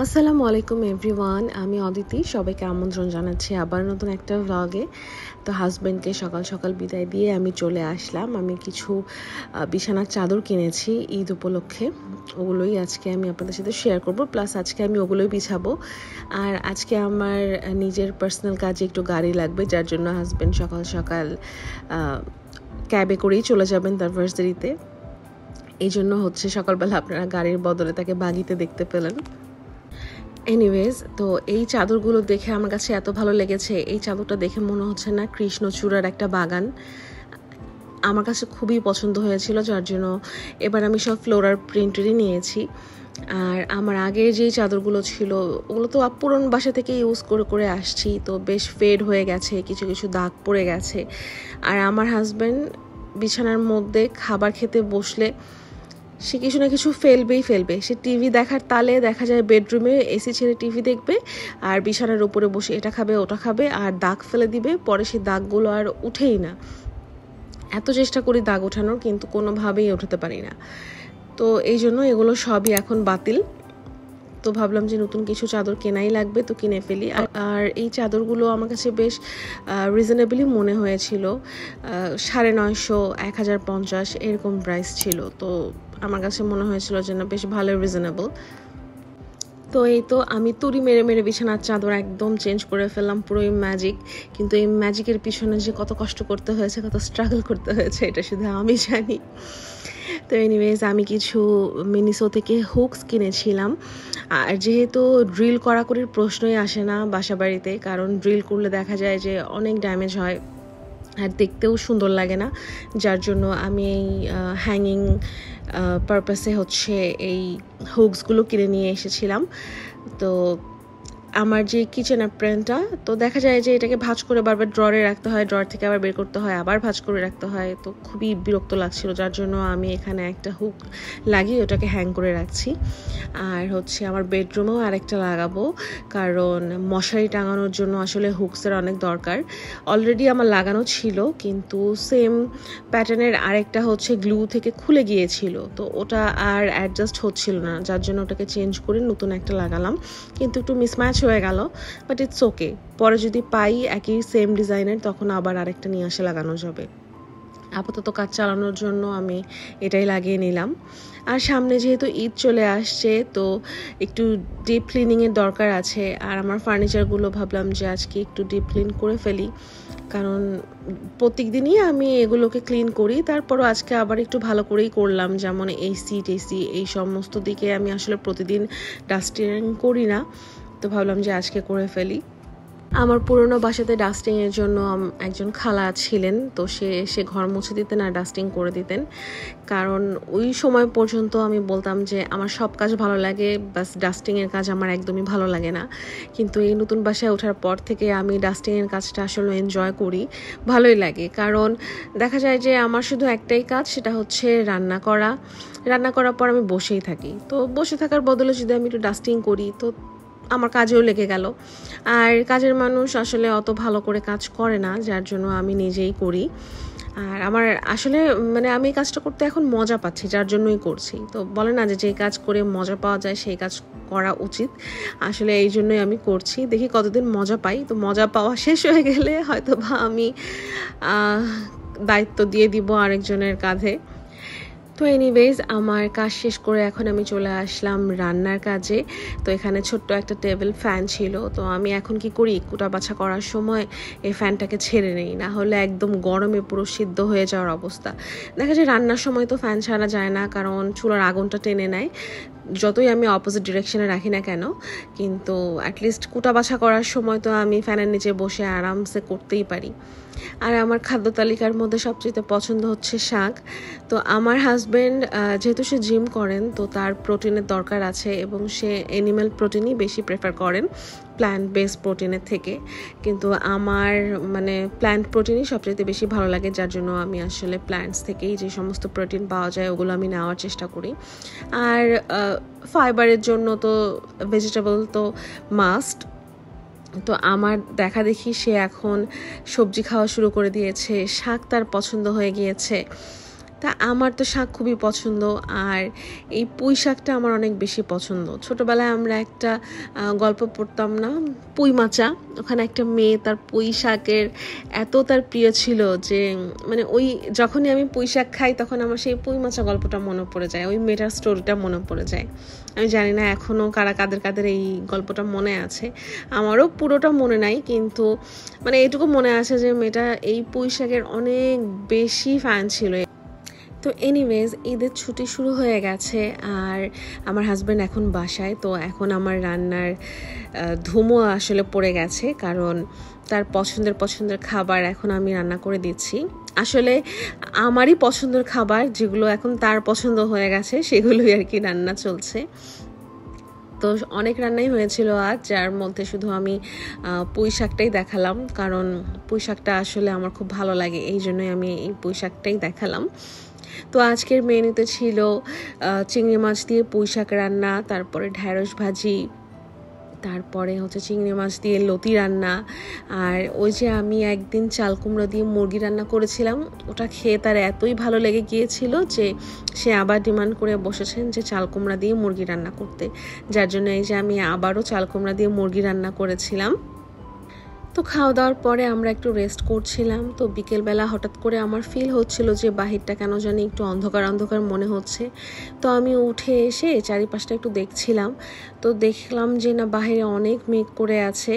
আসসালামু আলাইকুম এভরিওয়ান, আমি অদিতি। সবাইকে আমন্ত্রণ জানাচ্ছি আবার নতুন একটা ভ্লগে। তো হাজব্যান্ডকে সকাল সকাল বিদায় দিয়ে আমি চলে আসলাম। আমি কিছু বিছানার চাদর কিনেছি ঈদ উপলক্ষে, ওগুলোই আজকে আমি আপনাদের সাথে শেয়ার করব। প্লাস আজকে আমি ওগুলোই বিছাবো। আর আজকে আমার নিজের পার্সোনাল কাজে একটু গাড়ি লাগবে, যার জন্য হাজব্যান্ড সকাল সকাল ক্যাবে করেই চলে যাবেন তার ভার্সিটিতে। এই জন্য হচ্ছে সকালবেলা আপনারা গাড়ির বদলে তাকে বাগিতে দেখতে পেলেন। এনিওয়েজ, তো এই চাদরগুলো দেখে আমার কাছে এত ভালো লেগেছে। এই চাদরটা দেখে মনে হচ্ছে না কৃষ্ণচূড়ার একটা বাগান। আমার কাছে খুবই পছন্দ হয়েছিল, যার জন্য এবার আমি সব ফ্লোরাল প্রিন্টেরই নিয়েছি। আর আমার আগের যেই চাদরগুলো ছিল ওগুলো তো পুরনো বাসা থেকে ইউজ করে আসছি, তো বেশ ফেড হয়ে গেছে, কিছু কিছু দাগ পড়ে গেছে। আর আমার হাজব্যান্ড বিছানার মধ্যে খাবার খেতে বসলে সে কিছু না কিছু ফেলবে। সে টিভি দেখার তালে দেখা যায় বেডরুমে এসি ছেড়ে টিভি দেখবে, আর বিছানার উপরে বসে এটা খাবে ওটা খাবে, আর দাগ ফেলে দিবে। পরে সেই দাগগুলো আর উঠেই না। এত চেষ্টা করি দাগ ওঠানোর, কিন্তু কোনোভাবেই ওঠাতে পারি না। তো এই জন্য এগুলো সবই এখন বাতিল। তো ভাবলাম যে নতুন কিছু চাদর কেনাই লাগবে, তো কিনে ফেলি। আর এই চাদরগুলো আমার কাছে বেশ রিজনেবলি মনে হয়েছিল। 950, 1050 এরকম প্রাইস ছিল। তো আমার কাছে মনে হয়েছিল যে না, বেশ ভালো রিজনেবল। তো এই তো আমি তুড়ি মেরে মেরে বিছানার চাদর একদম চেঞ্জ করে ফেললাম, পুরোই ম্যাজিক। কিন্তু এই ম্যাজিকের পিছনে যে কত কষ্ট করতে হয়েছে, কত স্ট্রাগল করতে হয়েছে, এটা শুধু আমি জানি। তো এনিওয়েজ, আমি কিছু মিনিসো থেকে হুকস কিনেছিলাম। আর যেহেতু ড্রিল করাকরির প্রশ্নই আসে না বাসা বাড়িতে, কারণ ড্রিল করলে দেখা যায় যে অনেক ড্যামেজ হয় আর দেখতেও সুন্দর লাগে না, যার জন্য আমি এই হ্যাঙ্গিং পারপাসে হচ্ছে এই হুকসগুলো কিনে নিয়ে এসেছিলাম। তো আমার যে কিচেন অ্যাপ্রেনটা, তো দেখা যায় যে এটাকে ভাঁজ করে বারবার ড্ররে রাখতে হয়, ড্রর থেকে আবার বের করতে হয়, আবার ভাঁজ করে রাখতে হয়। তো খুবই বিরক্ত লাগছিল, যার জন্য আমি এখানে একটা হুক লাগিয়ে ওটাকে হ্যাং করে রাখছি। আর হচ্ছে আমার বেডরুমেও আরেকটা লাগাবো, কারণ মশারি টাঙানোর জন্য আসলে হুকসের অনেক দরকার। অলরেডি আমার লাগানো ছিল, কিন্তু সেম প্যাটার্নের আরেকটা হচ্ছে গ্লু থেকে খুলে গিয়েছিল, তো ওটা আর অ্যাডজাস্ট হচ্ছিল না, যার জন্য ওটাকে চেঞ্জ করে নতুন একটা লাগালাম। কিন্তু একটু মিসম্যাচ হয়ে গেল, বাট ইটস ওকে। পরে যদি পাই একই সেম ডিজাইনের, তখন আবার আরেকটা নিয়ে আসে লাগানো যাবে। আপাতত কাজ চালানোর জন্য আমি এটাই লাগিয়ে নিলাম। আর সামনে যেহেতু ঈদ চলে আসছে, তো একটু ডিপ ক্লিনিংয়ের দরকার আছে। আর আমার ফার্নিচারগুলো ভাবলাম যে আজকে একটু ডিপ ক্লিন করে ফেলি, কারণ প্রত্যেক দিনই আমি এগুলোকে ক্লিন করি। তারপরও আজকে আবার একটু ভালো করেই করলাম, যেমন এসি টেসি এই সমস্ত দিকে আমি আসলে প্রতিদিন ডাস্টিং করি না। তো ভাবলাম যে আজকে করে ফেলি। আমার পুরনো বাসাতে ডাস্টিংয়ের জন্য একজন খালা ছিলেন, তো সে এসে ঘর মুছে দিতেন আর ডাস্টিং করে দিতেন। কারণ ওই সময় পর্যন্ত আমি বলতাম যে আমার সব কাজ ভালো লাগে, বাস ডাস্টিংয়ের কাজ আমার একদমই ভালো লাগে না। কিন্তু এই নতুন বাসায় ওঠার পর থেকে আমি ডাস্টিংয়ের কাজটা আসলে এনজয় করি, ভালোই লাগে। কারণ দেখা যায় যে আমার শুধু একটাই কাজ, সেটা হচ্ছে রান্না করার পর আমি বসেই থাকি। তো বসে থাকার বদলে যদি আমি একটু ডাস্টিং করি, তো আমার কাজেও লেগে গেল। আর কাজের মানুষ আসলে অত ভালো করে কাজ করে না, যার জন্য আমি নিজেই করি। আর আমার আসলে আমি এই কাজটা করতে এখন মজা পাচ্ছি, যার জন্যই করছি। তো বলে না যে কাজ করে মজা পাওয়া যায়, সেই কাজ করা উচিত। আসলে এই জন্যই আমি করছি, দেখি কতদিন মজা পাই। তো মজা পাওয়া শেষ হয়ে গেলে হয়তো বা আমি দায়িত্ব দিয়ে দিব আরেকজনের কাঁধে। তো এনিওয়েজ, আমার কাজ শেষ করে এখন আমি চলে আসলাম রান্নার কাজে। তো এখানে ছোট্ট একটা টেবিল ফ্যান ছিল, তো আমি এখন কি করি, কুটা বাছা করার সময় এই ফ্যানটাকে ছেড়ে নেই, না হলে একদম গরমে পুরো সিদ্ধ হয়ে যাওয়ার অবস্থা। দেখা যায় রান্নার সময় তো ফ্যান ছাড়া যায় না, কারণ চুলার আগুনটা টেনে নেয়, যতই আমি অপোজিট ডিরেকশনে রাখি না কেন। কিন্তু অ্যাটলিস্ট কুটা বাছা করার সময় তো আমি ফ্যানের নিচে বসে আরামসে করতেই পারি। আর আমার খাদ্য তালিকার মধ্যে সবচেয়ে পছন্দ হচ্ছে শাক। তো আমার হাজব্যান্ড যেহেতু সে জিম করেন, তো তার প্রোটিনের দরকার আছে, এবং সে অ্যানিম্যাল প্রোটিনই বেশি প্রেফার করেন প্ল্যান্ট বেসড প্রোটিনের থেকে। কিন্তু আমার প্ল্যান্ট প্রোটিনই সবচেয়ে বেশি ভালো লাগে, যার জন্য আমি আসলে প্ল্যান্টস থেকেই যে সমস্ত প্রোটিন পাওয়া যায় ওগুলো আমি নেওয়ার চেষ্টা করি। আর ফাইবারের জন্য তো ভেজিটেবল তো মাস্ট। তো আমার দেখা দেখি সে এখন সবজি খাওয়া শুরু করে দিয়েছে, শাক তার পছন্দ হয়ে গিয়েছে। তা আমার তো শাক খুবই পছন্দ, আর এই পুঁই শাকটা আমার অনেক বেশি পছন্দ। ছোটোবেলায় আমরা একটা গল্প পড়তাম না, পুঁই মাচা, ওখানে একটা মেয়ে তার পুঁই শাকের এত তার প্রিয় ছিল যে মানে ওই যখনই আমি পুঁই শাক খাই তখন আমার সেই পুঁই মাচা গল্পটা মনে পড়ে যায়, ওই মেয়েটার স্টোরিটা মনে পড়ে যায়। আমি জানি না এখনও কাদের এই গল্পটা মনে আছে, আমারও পুরোটা মনে নাই, কিন্তু মানে এটুকু মনে আছে যে মেয়েটা এই পুঁই শাকের অনেক বেশি ফ্যান ছিল। তো এনিওয়েজ, ঈদের ছুটি শুরু হয়ে গেছে আর আমার হাজব্যান্ড এখন বাসায়। তো এখন আমার রান্নার ধুমও আসলে পড়ে গেছে, কারণ তার পছন্দের খাবার এখন আমি রান্না করে দিচ্ছি। আসলে আমারই পছন্দের খাবার যেগুলো এখন তার পছন্দ হয়ে গেছে সেগুলোই আর কি রান্না চলছে। তো অনেক রান্নাই হয়েছিল আজ, যার মধ্যে শুধু আমি পুঁই শাকটাই দেখালাম, কারণ পুঁই শাকটা আসলে আমার খুব ভালো লাগে, এই জন্যই আমি এই পুঁই শাকটাই দেখালাম। তো আজকের মেনুতে ছিল চিংড়ি মাছ দিয়ে পুঁই শাক রান্না, তারপরে ঢ্যাঁড়স ভাজি, তারপরে হচ্ছে চিংড়ি মাছ দিয়ে লতি রান্না, আর ওই যে আমি একদিন চাল কুমড়া দিয়ে মুরগি রান্না করেছিলাম, ওটা খেয়ে তার এতই ভালো লেগে গিয়েছিল যে সে আবার ডিমান্ড করে বসেছেন যে চাল কুমড়া দিয়ে মুরগি রান্না করতে, যার জন্য এই যে আমি আবারও চাল কুমড়া দিয়ে মুরগি রান্না করেছিলাম। তো খাওয়া দাওয়ার পরে আমরা একটু রেস্ট করছিলাম। তো বিকেলবেলা হঠাৎ করে আমার ফিল হচ্ছিল যে বাহিরটা কেন জানি একটু অন্ধকার মনে হচ্ছে। তো আমি উঠে এসে চারিপাশটা একটু দেখছিলাম, তো দেখলাম যে না, বাহিরে অনেক মেঘ করে আছে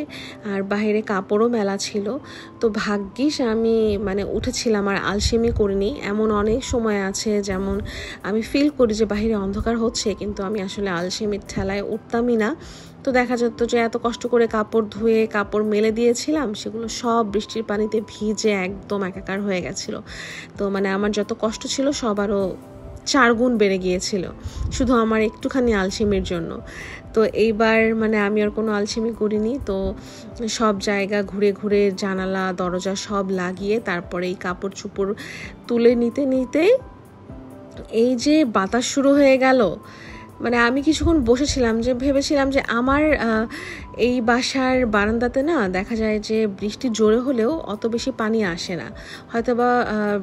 আর বাহিরে কাপড়ও মেলা ছিল। তো ভাগ্যিস আমি মানে উঠেছিলাম আর আলসেমি করিনি। এমন অনেক সময় আছে যেমন আমি ফিল করি যে বাহিরে অন্ধকার হচ্ছে, কিন্তু আমি আসলে আলসেমির ঠেলায় উঠতামই না। তো দেখা যেত যে এত কষ্ট করে কাপড় ধুয়ে কাপড় মেলে দিয়েছিলাম, সেগুলো সব বৃষ্টির পানিতে ভিজে একদম একাকার হয়ে গেছিল। তো মানে আমার যত কষ্ট ছিল সব আরও 4 গুণ বেড়ে গিয়েছিল শুধু আমার একটুখানি আলসেমির জন্য। তো এইবার মানে আমি আর কোনো আলসেমি করিনি। তো সব জায়গা ঘুরে ঘুরে জানালা দরজা সব লাগিয়ে তারপরে এই কাপড় চোপড় তুলে নিতে এই যে বাতাস শুরু হয়ে গেল। মানে আমি কিছুক্ষণ বসেছিলাম, যে ভেবেছিলাম যে আমার এই বাসার বারান্দাতে না দেখা যায় যে বৃষ্টি জোরে হলেও অত বেশি পানি আসে না, হয়তোবা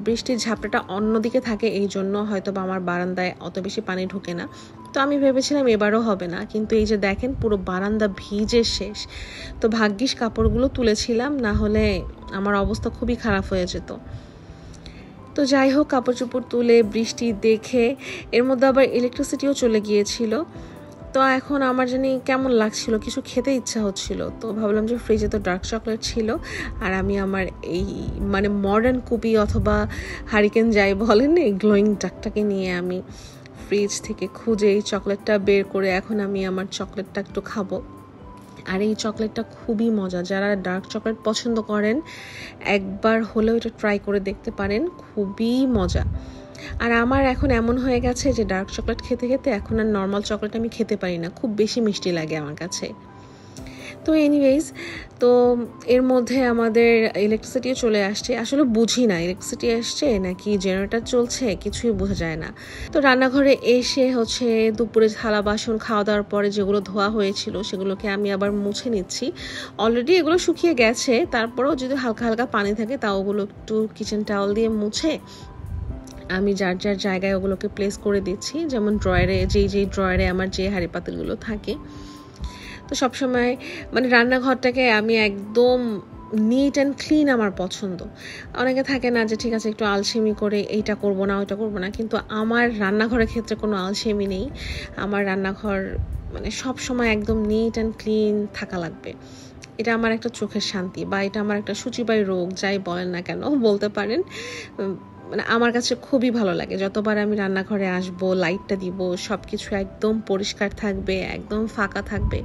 বৃষ্টির ঝাপটাটা অন্যদিকে থাকে, এই জন্য হয়তোবা আমার বারান্দায় অত বেশি পানি ঢোকে না। তো আমি ভেবেছিলাম এবারও হবে না, কিন্তু এই যে দেখেন পুরো বারান্দা ভিজে শেষ। তো ভাগ্যিস কাপড়গুলো তুলেছিলাম, না হলে আমার অবস্থা খুবই খারাপ হয়ে যেত। তো যাই হোক, কাপড় চোপড় তুলে বৃষ্টি দেখে এর মধ্যে আবার ইলেকট্রিসিটিও চলে গিয়েছিল। তো এখন আমার জানি কেমন লাগছিল, কিছু খেতে ইচ্ছা হচ্ছিল। তো ভাবলাম যে ফ্রিজে তো ডার্ক চকলেট ছিল, আর আমি আমার এই মানে মডার্ন কুপি অথবা হারিকেন যাই বলেন, এই গ্লোয়িং ডাকটাকে নিয়ে আমি ফ্রিজ থেকে খুঁজে এই চকলেটটা বের করে এখন আমি আমার চকলেটটা একটু খাবো। আর এই চকলেটটা খুবই মজা, যারা ডার্ক চকলেট পছন্দ করেন একবার হলেও এটা ট্রাই করে দেখতে পারেন, খুবই মজা। আর আমার এখন এমন হয়ে গেছে যে ডার্ক চকলেট খেতে খেতে এখন আর নর্মাল চকলেট আমি খেতে পারি না, খুব বেশি মিষ্টি লাগে আমার কাছে। তো এনিওয়েজ, তো এর মধ্যে আমাদের ইলেকট্রিসিটিও চলে আসছে। আসলে বুঝি না ইলেকট্রিসিটি আসছে নাকি জেনারেটর চলছে, কিছুই বোঝা যায় না। তো রান্নাঘরে এসে হচ্ছে দুপুরে থালা বাসন খাওয়া দাওয়ার পরে যেগুলো ধোয়া হয়েছিল সেগুলোকে আমি আবার মুছে নিচ্ছি। অলরেডি এগুলো শুকিয়ে গেছে, তারপরেও যদি হালকা হালকা পানি থাকে তাও ওগুলো একটু কিচেন টাওয়াল দিয়ে মুছে আমি যার জায়গায় ওগুলোকে প্লেস করে দিচ্ছি। যেমন ড্রয়ারে, যেই ড্রয়ারে আমার যে হাঁড়ি পাতিলগুলো থাকে। তো সবসময় মানে রান্নাঘরটাকে আমি একদম নিট অ্যান্ড ক্লিন আমার পছন্দ। অনেকে থাকে না যে ঠিক আছে একটু আলসেমি করে এইটা করব না ওইটা করব না, কিন্তু আমার রান্নাঘরের ক্ষেত্রে কোনো আলসেমি নেই। আমার রান্নাঘর মানে সব সময় একদম নিট অ্যান্ড ক্লিন থাকা লাগবে। এটা আমার একটা চোখের শান্তি, বা এটা আমার একটা সূচিবাই রোগ, যাই বলেন না কেন বলতে পারেন। মানে আমার কাছে খুবই ভালো লাগে যতবার আমি রান্নাঘরে আসব, লাইটটা দিব, সব কিছু একদম পরিষ্কার থাকবে, একদম ফাঁকা থাকবে।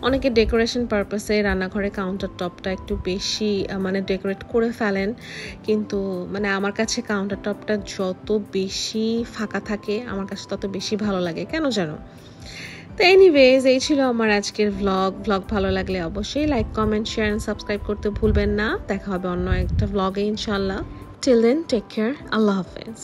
অনেকে ডেকোরেশন পারপাসে রান্নাঘরে কাউন্টার টপটা একটু বেশি মানে ডেকোরেট করে ফেলেন, কিন্তু মানে আমার কাছে কাউন্টার টপটা যত বেশি ফাঁকা থাকে আমার কাছে তত বেশি ভালো লাগে, কেন জানো। তো এনিওয়েজ, এই ছিল আমার আজকের ভ্লগ ভালো লাগলে অবশ্যই like, comment, share and subscribe করতে ভুলবেন না। দেখা হবে অন্য একটা ভ্লগে ইনশাল্লাহ। টিল দেন, টেক কেয়ার, আল্লাহ হাফেজ।